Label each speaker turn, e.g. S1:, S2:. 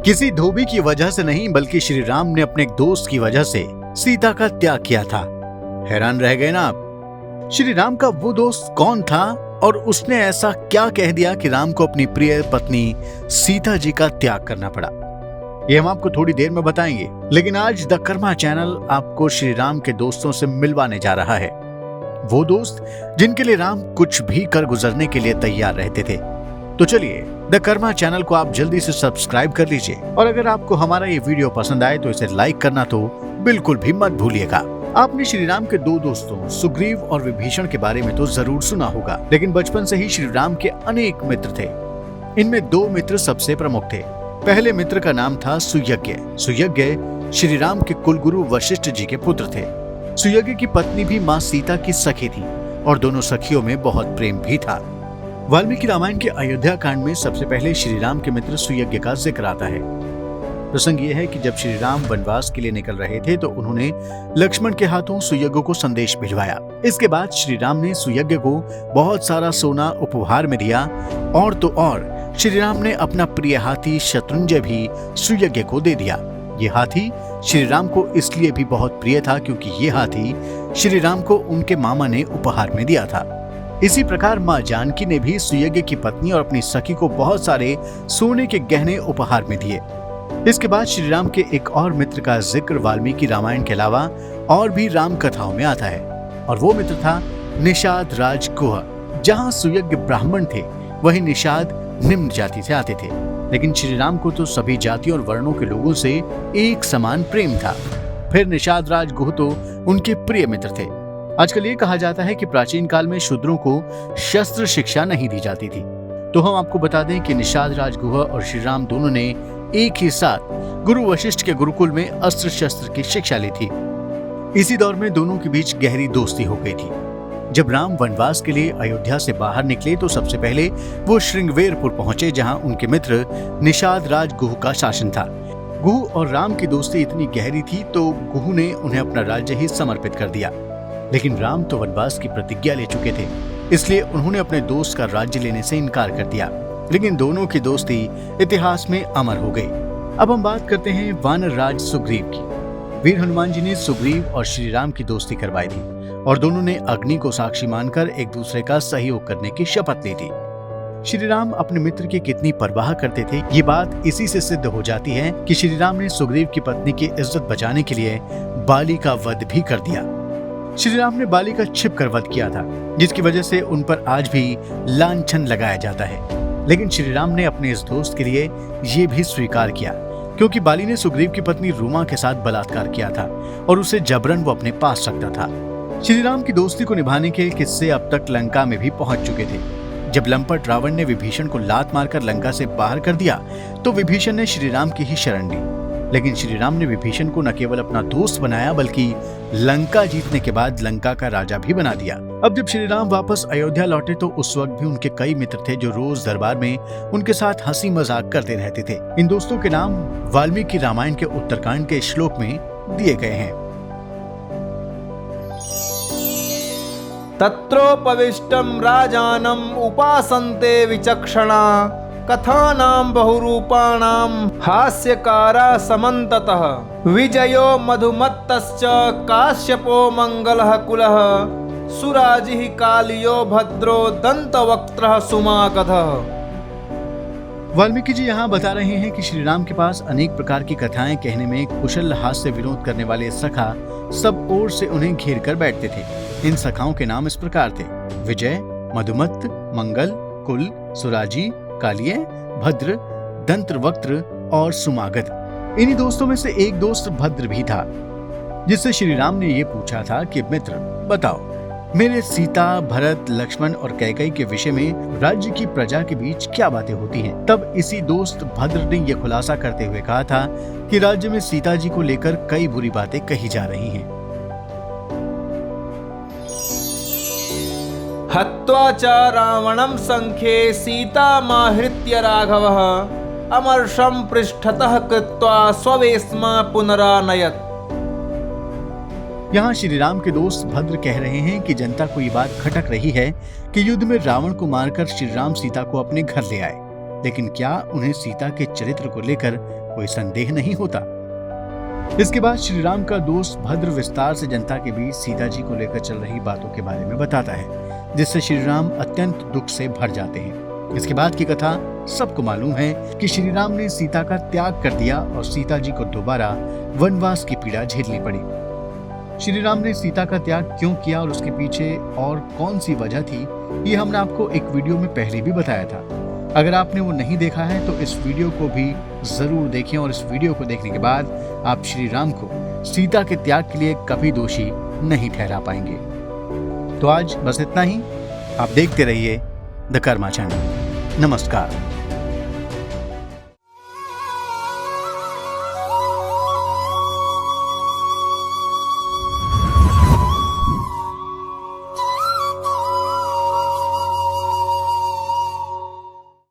S1: किसी धोबी की वजह से नहीं बल्कि श्री राम ने अपने एक दोस्त की वजह से सीता का त्याग किया था। हैरान रह गए ना आप? श्री राम का वो दोस्त कौन था और उसने ऐसा क्या कह दिया कि राम को अपनी प्रिय पत्नी सीता जी का त्याग करना पड़ा? ये हम आपको थोड़ी देर में बताएंगे, लेकिन आज द कर्मा चैनल आपको श्री राम के दोस्तों से मिलवाने जा रहा है। वो दोस्त जिनके लिए राम कुछ भी कर गुजरने के लिए तैयार रहते थे। तो चलिए द कर्मा चैनल को आप जल्दी से सब्सक्राइब कर लीजिए और अगर आपको हमारा ये वीडियो पसंद आए तो इसे लाइक करना तो बिल्कुल भी मत भूलिएगा। आपने श्री राम के दो दोस्तों सुग्रीव और विभीषण के बारे में तो जरूर सुना होगा, लेकिन बचपन से ही श्री राम के अनेक मित्र थे। इनमें दो मित्र सबसे प्रमुख थे। पहले मित्र का नाम था सुयज्ञ। सुयज्ञ श्री राम के कुलगुरु वशिष्ठ जी के पुत्र थे। सुयज्ञ की पत्नी भी माँ सीता की सखी थी और दोनों सखियों में बहुत प्रेम भी था। वाल्मीकि रामायण के अयोध्या कांड में सबसे पहले श्री राम के मित्र सुयज्ञ का जिक्र आता है। प्रसंग यह है कि जब श्री राम वनवास के लिए निकल रहे थे तो उन्होंने लक्ष्मण के हाथों सुयज्ञ को संदेश भिजवाया। इसके बाद श्री राम ने सुयज्ञ को बहुत सारा सोना उपहार में दिया और तो और श्री राम ने अपना प्रिय हाथी शत्रुंजय भी सुयज्ञ को दे दिया। ये हाथी श्री राम को इसलिए भी बहुत प्रिय था क्योंकि ये हाथी श्री राम को उनके मामा ने उपहार में दिया था। इसी प्रकार माँ जानकी ने भी सुयज्ञ की पत्नी और अपनी सखी को बहुत सारे सोने के गहने उपहार में दिए। इसके बाद श्री राम के एक और मित्र का जिक्र वाल्मीकि रामायण के अलावा और भी राम कथाओं में आता है और वो मित्र था निषाद राज गुह। जहाँ सुयज्ञ ब्राह्मण थे वहीं निषाद निम्न जाति से आते थे, लेकिन श्री राम को तो सभी जातियों और वर्णों के लोगों से एक समान प्रेम था। फिर निषाद राज गुह तो उनके प्रिय मित्र थे। आजकल ये कहा जाता है कि प्राचीन काल में शूद्रों को शस्त्र शिक्षा नहीं दी जाती थी, तो हम आपको बता दें कि निषाद राज गुह और श्री राम दोनों ने एक ही साथ गुरु वशिष्ठ के गुरुकुल में अस्त्र शस्त्र की शिक्षा ली थी। इसी दौर में दोनों के बीच गहरी दोस्ती हो गई थी। जब राम वनवास के लिए अयोध्या से बाहर निकले तो सबसे पहले वो श्रृंगवेरपुर पहुंचे, जहां उनके मित्र निषाद राज गुह का शासन था। गुह और राम की दोस्ती इतनी गहरी थी तो गुह ने उन्हें अपना राज्य ही समर्पित कर दिया, लेकिन राम तो वनवास की प्रतिज्ञा ले चुके थे, इसलिए उन्होंने अपने दोस्त का राज्य लेने से इनकार कर दिया। लेकिन दोनों की दोस्ती इतिहास में अमर हो गई। अब हम बात करते हैं वानर राज सुग्रीव की। वीर हनुमान जी ने सुग्रीव और श्री राम की दोस्ती करवाई थी और दोनों ने अग्नि को साक्षी मानकर एक दूसरे का सहयोग करने की शपथ ली थी। श्री राम अपने मित्र की कितनी परवाह करते थे, ये बात इसी से सिद्ध हो जाती है कि श्री राम ने सुग्रीव की पत्नी की इज्जत बचाने के लिए बाली का वध भी कर दिया। श्री राम ने बाली का छिप कर वध किया था, जिसकी वजह से उन पर आज भी लांछन लगाया जाता है। लेकिन श्री राम ने अपने इस दोस्त के लिए ये भी स्वीकार किया, क्योंकि बाली ने सुग्रीव की पत्नी रूमा के साथ बलात्कार किया था और उसे जबरन वो अपने पास रखता था। श्री राम की दोस्ती को निभाने के किस्से अब तक लंका में भी पहुंच चुके थे। जब लंपट रावण ने विभीषण को लात मारकर लंका से बाहर कर दिया तो विभीषण ने श्री राम की ही शरण ली, लेकिन श्री राम ने विभीषण को न केवल अपना दोस्त बनाया बल्कि लंका जीतने के बाद लंका का राजा भी बना दिया। अब जब श्री राम वापस अयोध्या लौटे तो उस वक्त भी उनके कई मित्र थे जो रोज दरबार में उनके साथ हंसी मजाक करते रहते थे। इन दोस्तों के नाम वाल्मीकि रामायण के उत्तरकांड के श्लोक में दिए गए हैं।
S2: तत्रोपविष्टं राजानम् उपासन्ते विचक्षणा कथानां बहुरूपाणां हास्यकारा समन्ततः विजयो मधुमत्तश्च काश्यपो मंगलः कुलः सुराजिः कालियो भद्रो दंतवक्त्रः सुमागधः।
S1: वाल्मीकि जी यहाँ बता रहे हैं कि श्री राम के पास अनेक प्रकार की कथाएं कहने में कुशल हास्य विनोद करने वाले सखा सब ओर से उन्हें घेर कर बैठते थे। इन सखाओं के नाम इस प्रकार थे: विजय, मधुमत्त, मंगल, कुल, सुराजी, कालिय, भद्र, दंतवक्त्र और सुमागध। इन्हीं दोस्तों में से एक दोस्त भद्र भी था, जिससे श्री राम ने ये पूछा था कि मित्र बताओ, मेरे सीता, भरत, लक्ष्मण और कैकेयी के विषय में राज्य की प्रजा के बीच क्या बातें होती हैं? तब इसी दोस्त भद्र ने यह खुलासा करते हुए कहा था कि राज्य में सीता जी को लेकर कई बुरी बातें कही जा रही हैं।
S2: हत्वा च रावणं संख्ये सीतामाहृत्य राघवः अमर्षं पृष्ठतः कृत्वा स्ववेश्म पुनरानयत्।
S1: यहाँ श्री राम के दोस्त भद्र कह रहे हैं कि जनता को ये बात खटक रही है कि युद्ध में रावण को मारकर श्री राम सीता को अपने घर ले आए, लेकिन क्या उन्हें सीता के चरित्र को लेकर कोई संदेह नहीं होता। इसके बाद श्री राम का दोस्त भद्र विस्तार से जनता के बीच सीता जी को लेकर चल रही बातों के बारे में बताता है, जिससे श्री राम अत्यंत दुख से भर जाते हैं। इसके बाद की कथा सबको मालूम है कि श्री राम ने सीता का त्याग कर दिया और सीता जी को दोबारा वनवास की पीड़ा झेलनी पड़ी। श्री राम ने सीता का त्याग क्यों किया और उसके पीछे और कौन सी वजह थी, ये हमने आपको एक वीडियो में पहले भी बताया था। अगर आपने वो नहीं देखा है तो इस वीडियो को भी जरूर देखें और इस वीडियो को देखने के बाद आप श्री राम को सीता के त्याग के लिए कभी दोषी नहीं ठहरा पाएंगे। तो आज बस इतना ही। आप देखते रहिए द कर्मा चैनल। नमस्कार।